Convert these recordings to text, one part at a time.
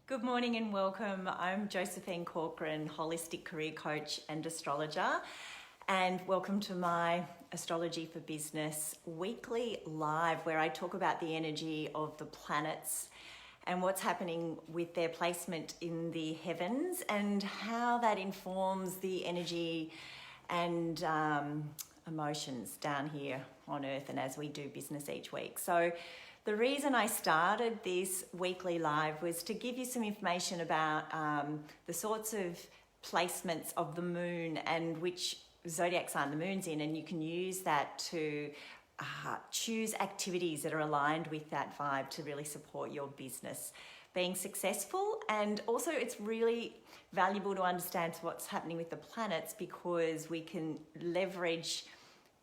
Good morning and welcome. I'm Josephine Corcoran, holistic career coach and astrologer, and welcome to my Astrology for Business weekly live where I talk about the energy of the planets and what's happening with their placement in the heavens and how that informs the energy and emotions down here on Earth and as we do business each week. So the reason I started this weekly live was to give you some information about the sorts of placements of the moon and which zodiac sign the moon's in, and you can use that to choose activities that are aligned with that vibe to really support your business being successful. And also it's really valuable to understand what's happening with the planets because we can leverage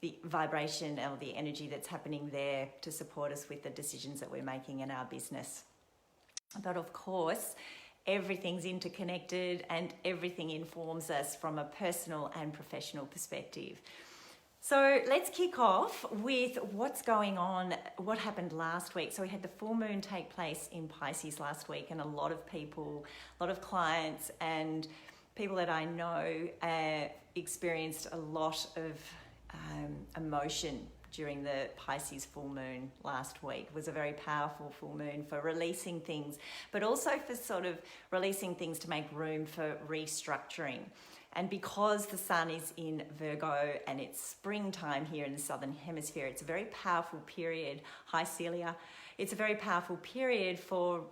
the vibration or the energy that's happening there to support us with the decisions that we're making in our business. But of course, everything's interconnected and everything informs us from a personal and professional perspective. So let's kick off with what's going on, what happened last week. So we had the full moon take place in Pisces last week, and a lot of people, a lot of clients and people that I know experienced a lot of emotion during the Pisces full moon last week. It was a very powerful full moon for releasing things, but also for sort of releasing things to make room for restructuring. And because the sun is in Virgo and it's springtime here in the Southern Hemisphere, it's a very powerful period. Hi Celia. It's a very powerful period for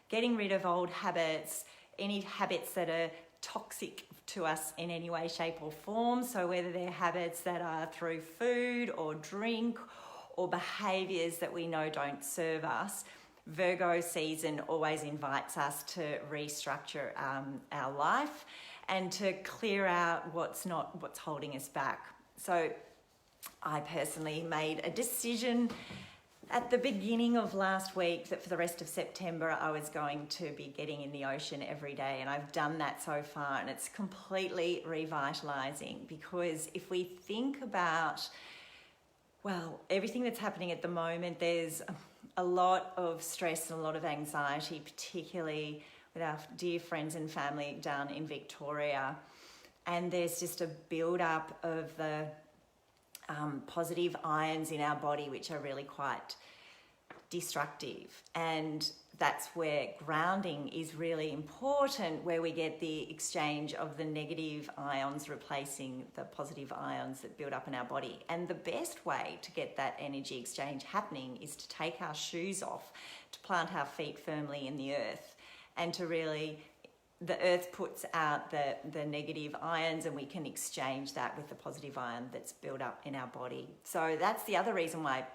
getting rid of old habits, any habits that are toxic to us in any way, shape or form. So whether they're habits that are through food or drink or behaviors that we know don't serve us, Virgo season always invites us to restructure our life and to clear out what's holding us back. So I personally made a decision at the beginning of last week that for the rest of September I was going to be getting in the ocean every day, and I've done that so far, and it's completely revitalizing because if we think about, well, everything that's happening at the moment, there's a lot of stress and a lot of anxiety, particularly with our dear friends and family down in Victoria, and there's just a build-up of the positive ions in our body which are really quite destructive, and that's where grounding is really important, where we get the exchange of the negative ions replacing the positive ions that build up in our body. And the best way to get that energy exchange happening is to take our shoes off, to plant our feet firmly in the earth, and to really, the earth puts out the negative ions and we can exchange that with the positive ion that's built up in our body. So that's the other reason why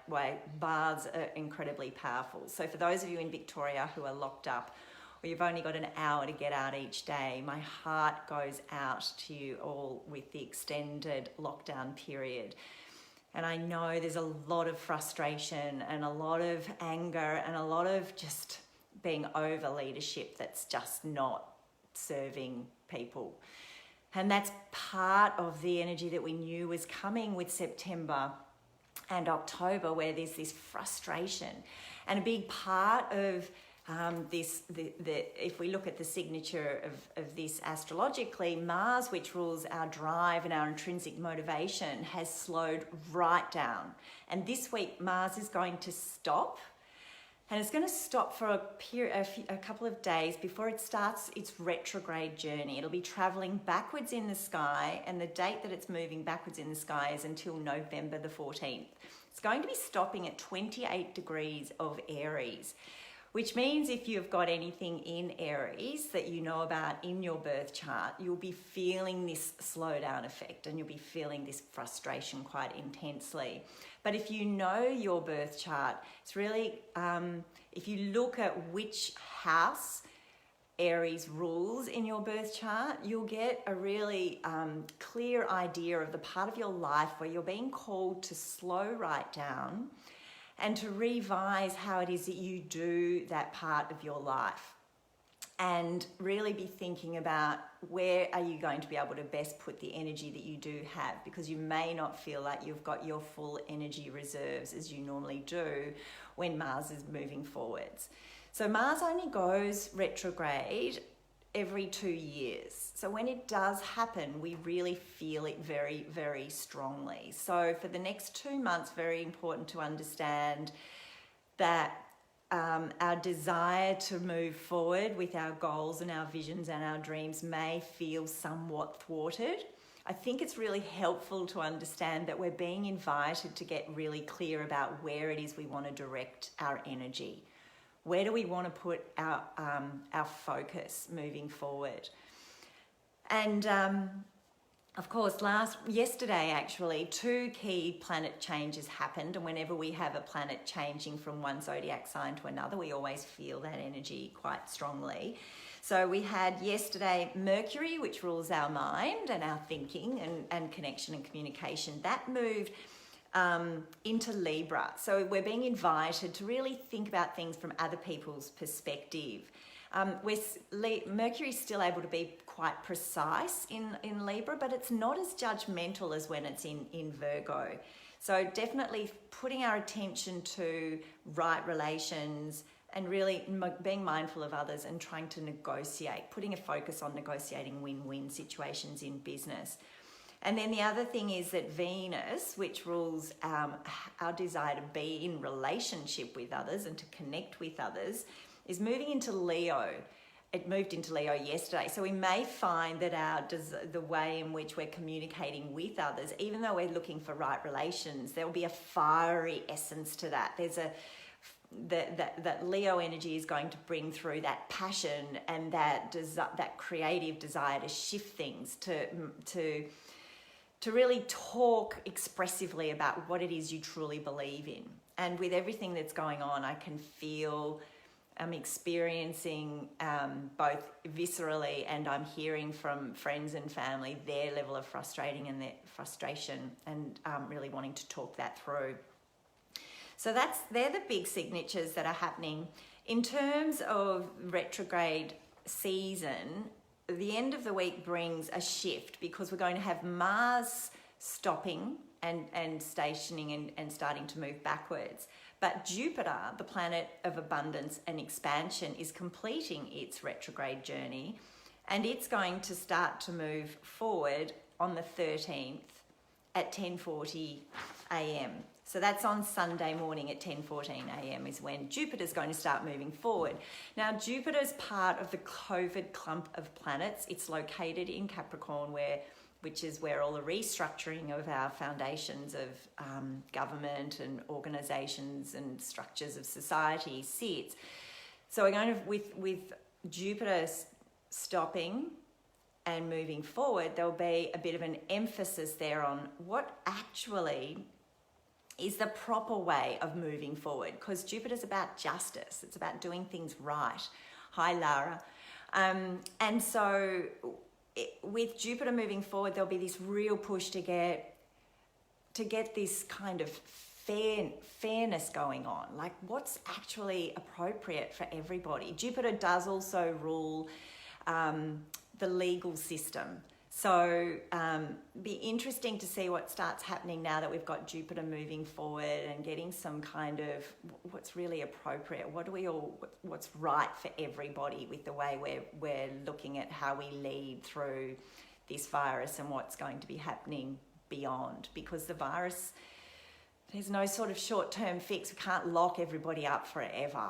baths are incredibly powerful. So for those of you in Victoria who are locked up or you've only got an hour to get out each day, my heart goes out to you all with the extended lockdown period. And I know there's a lot of frustration and a lot of anger and a lot of just being over leadership that's just not serving people. And that's part of the energy that we knew was coming with September and October, where there's this frustration. And a big part of if we look at the signature of this astrologically, Mars, which rules our drive and our intrinsic motivation, has slowed right down. And this week Mars is going to stop. And it's going to stop for a couple of days before it starts its retrograde journey. It'll be traveling backwards in the sky, and the date that it's moving backwards in the sky is until November the 14th. It's going to be stopping at 28 degrees of Aries, which means if you've got anything in Aries that you know about in your birth chart, you'll be feeling this slowdown effect and you'll be feeling this frustration quite intensely. But if you know your birth chart, it's really, if you look at which house Aries rules in your birth chart, you'll get a really clear idea of the part of your life where you're being called to slow right down and to revise how it is that you do that part of your life, and really be thinking about where are you going to be able to best put the energy that you do have, because you may not feel like you've got your full energy reserves as you normally do when Mars is moving forwards. So Mars only goes retrograde every 2 years. So when it does happen, we really feel it very, very strongly. So for the next 2 months, very important to understand that our desire to move forward with our goals and our visions and our dreams may feel somewhat thwarted. I think it's really helpful to understand that we're being invited to get really clear about where it is we want to direct our energy. Where do we want to put our focus moving forward? And of course, yesterday actually, 2 key planet changes happened, and whenever we have a planet changing from one zodiac sign to another, we always feel that energy quite strongly. So we had yesterday Mercury, which rules our mind and our thinking and connection and communication. That moved into Libra. So we're being invited to really think about things from other people's perspective. Mercury's still able to be quite precise in Libra, but it's not as judgmental as when it's in Virgo. So definitely putting our attention to right relations and really being mindful of others and trying to negotiate, putting a focus on negotiating win-win situations in business. And then the other thing is that Venus, which rules our desire to be in relationship with others and to connect with others, is moving into Leo. It moved into Leo yesterday. So we may find that the way in which we're communicating with others, even though we're looking for right relations, there'll be a fiery essence to that. There's that Leo energy is going to bring through that passion and that creative desire to shift things, to really talk expressively about what it is you truly believe in. And with everything that's going on, I can feel I'm experiencing both viscerally, and I'm hearing from friends and family their level of frustration and really wanting to talk that through. So they're the big signatures that are happening. In terms of retrograde season, the end of the week brings a shift because we're going to have Mars stopping and stationing and starting to move backwards. But Jupiter, the planet of abundance and expansion, is completing its retrograde journey, and it's going to start to move forward on the 13th at 10:40 a.m. So that's on Sunday morning at 10:14 a.m. is when Jupiter's going to start moving forward. Now, Jupiter's part of the COVID clump of planets. It's located in Capricorn, which is where all the restructuring of our foundations of government and organisations and structures of society sits. So we're going to, with Jupiter stopping and moving forward, there'll be a bit of an emphasis there on what actually is the proper way of moving forward, because Jupiter's about justice. It's about doing things right. Hi, Lara. And so with Jupiter moving forward, there'll be this real push to get this kind of fairness going on, like what's actually appropriate for everybody. Jupiter does also rule the legal system. So be interesting to see what starts happening now that we've got Jupiter moving forward and getting some kind of what's really appropriate. What's right for everybody with the way we're looking at how we lead through this virus and what's going to be happening beyond. Because the virus, there's no sort of short-term fix. We can't lock everybody up forever.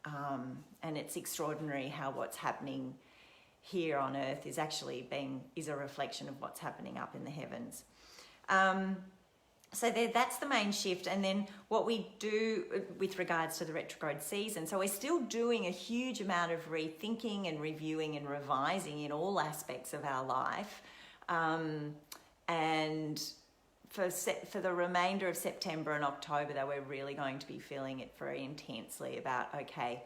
And it's extraordinary how what's happening here on Earth is actually is a reflection of what's happening up in the heavens. So that's the main shift. And then what we do with regards to the retrograde season. So we're still doing a huge amount of rethinking and reviewing and revising in all aspects of our life. And for the remainder of September and October, though, we're really going to be feeling it very intensely about, okay,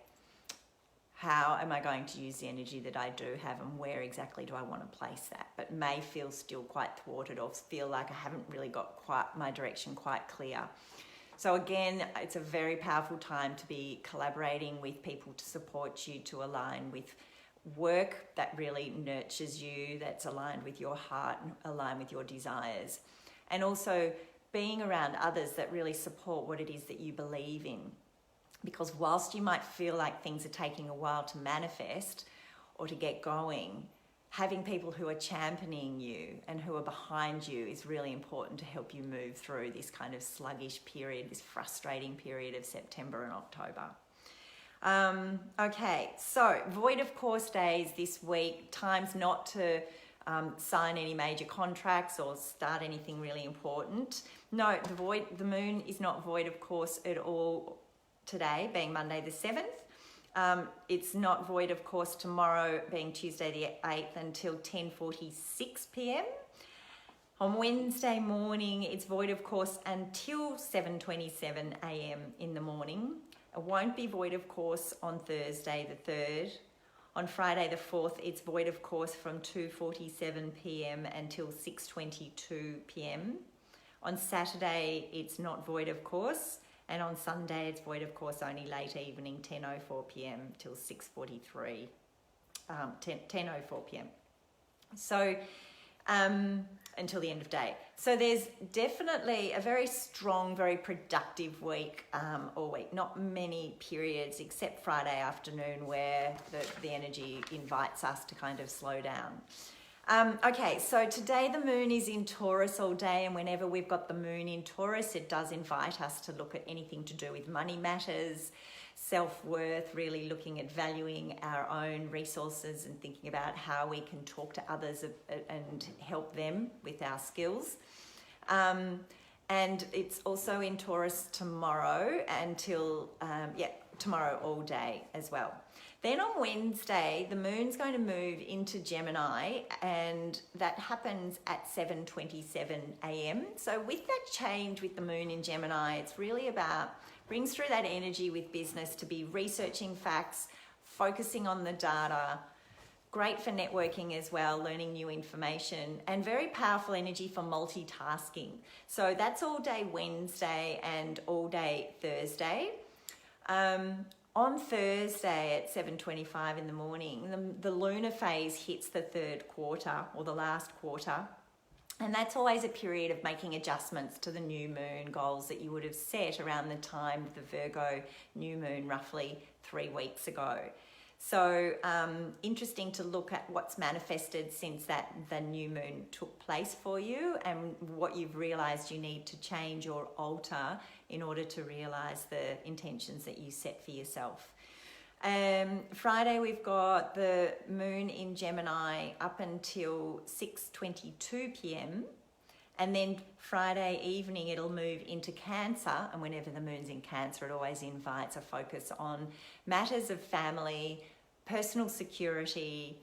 how am I going to use the energy that I do have and where exactly do I want to place that? But may feel still quite thwarted or feel like I haven't really got quite my direction quite clear. So again, it's a very powerful time to be collaborating with people to support you, to align with work that really nurtures you, that's aligned with your heart and aligned with your desires. And also being around others that really support what it is that you believe in. because whilst you might feel like things are taking a while to manifest or to get going, having people who are championing you and who are behind you is really important to help you move through this kind of sluggish period, this frustrating period of September and October. Okay, so void of course days this week, times not to sign any major contracts or start anything really important. No, the moon is not void of course at all today, being Monday the 7th. It's not void of course tomorrow, being Tuesday the 8th, until 10:46 p.m. On Wednesday morning, it's void of course until 7:27 a.m. in the morning. It won't be void of course on Thursday the 3rd. On Friday the 4th, it's void of course from 2:47 p.m. until 6:22 p.m. On Saturday, it's not void of course. And on Sunday, it's void of course only late evening, 10:04 p.m. till 6:43, 10:04 p.m. So until the end of day. So there's definitely a very strong, very productive week all week. Not many periods except Friday afternoon where the energy invites us to kind of slow down. Okay, so today the moon is in Taurus all day, and whenever we've got the moon in Taurus, it does invite us to look at anything to do with money matters, self-worth, really looking at valuing our own resources and thinking about how we can talk to others and help them with our skills. And it's also in Taurus tomorrow until, tomorrow all day as well. Then on Wednesday, the moon's going to move into Gemini, and that happens at 7:27 a.m. So with that change with the moon in Gemini, it's really about, brings through that energy with business to be researching facts, focusing on the data, great for networking as well, learning new information, and very powerful energy for multitasking. So that's all day Wednesday and all day Thursday. On Thursday at 7:25 in the morning, the lunar phase hits the third quarter or the last quarter. And that's always a period of making adjustments to the new moon goals that you would have set around the time of the Virgo new moon, roughly 3 weeks ago. So interesting to look at what's manifested since the new moon took place for you, and what you've realized you need to change or alter in order to realize the intentions that you set for yourself. Friday, we've got the moon in Gemini up until 6:22 p.m. And then Friday evening, it'll move into Cancer. And whenever the moon's in Cancer, it always invites a focus on matters of family, personal security.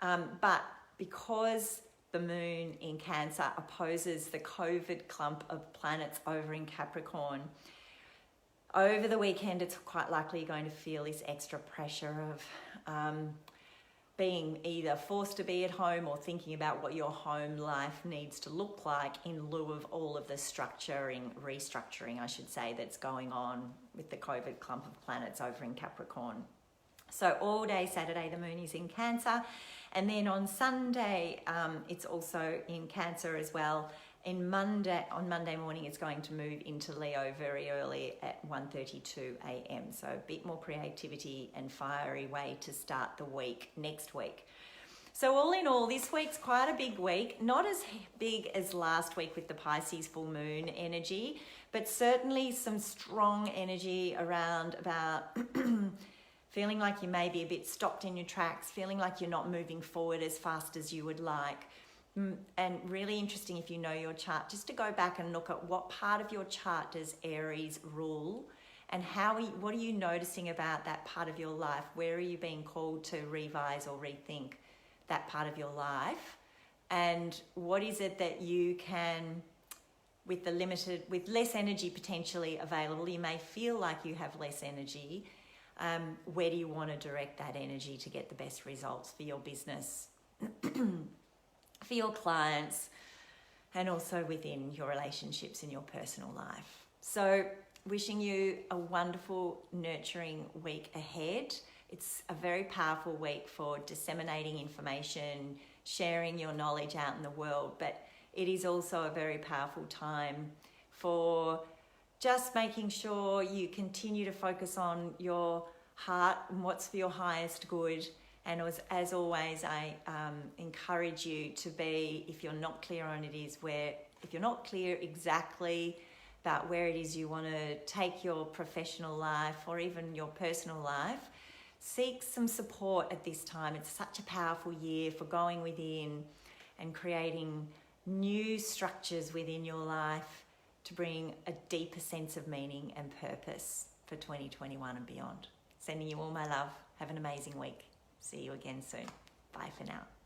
But because the moon in Cancer opposes the COVID clump of planets over in Capricorn, over the weekend, it's quite likely you're going to feel this extra pressure of being either forced to be at home or thinking about what your home life needs to look like in lieu of all of the restructuring, I should say, that's going on with the COVID clump of planets over in Capricorn. So all day Saturday, the moon is in Cancer. And then on Sunday, it's also in Cancer as well. On Monday morning, it's going to move into Leo very early at 1:32 a.m. So a bit more creativity and fiery way to start the week next week. So all in all, this week's quite a big week. Not as big as last week with the Pisces full moon energy, but certainly some strong energy around about feeling like you may be a bit stopped in your tracks, feeling like you're not moving forward as fast as you would like. And really interesting, if you know your chart, just to go back and look at what part of your chart does Aries rule, and what are you noticing about that part of your life? Where are you being called to revise or rethink that part of your life? And what is it that you can, with less energy potentially available, you may feel like you have less energy. Where do you want to direct that energy to get the best results for your business, for your clients, and also within your relationships in your personal life? So wishing you a wonderful, nurturing week ahead. It's a very powerful week for disseminating information, sharing your knowledge out in the world, but it is also a very powerful time for just making sure you continue to focus on your heart and what's for your highest good. And as always, I encourage you to be, if you're not clear on if you're not clear exactly about where it is you want to take your professional life or even your personal life, seek some support at this time. It's such a powerful year for going within and creating new structures within your life to bring a deeper sense of meaning and purpose for 2021 and beyond. Sending you all my love. Have an amazing week. See you again soon. Bye for now.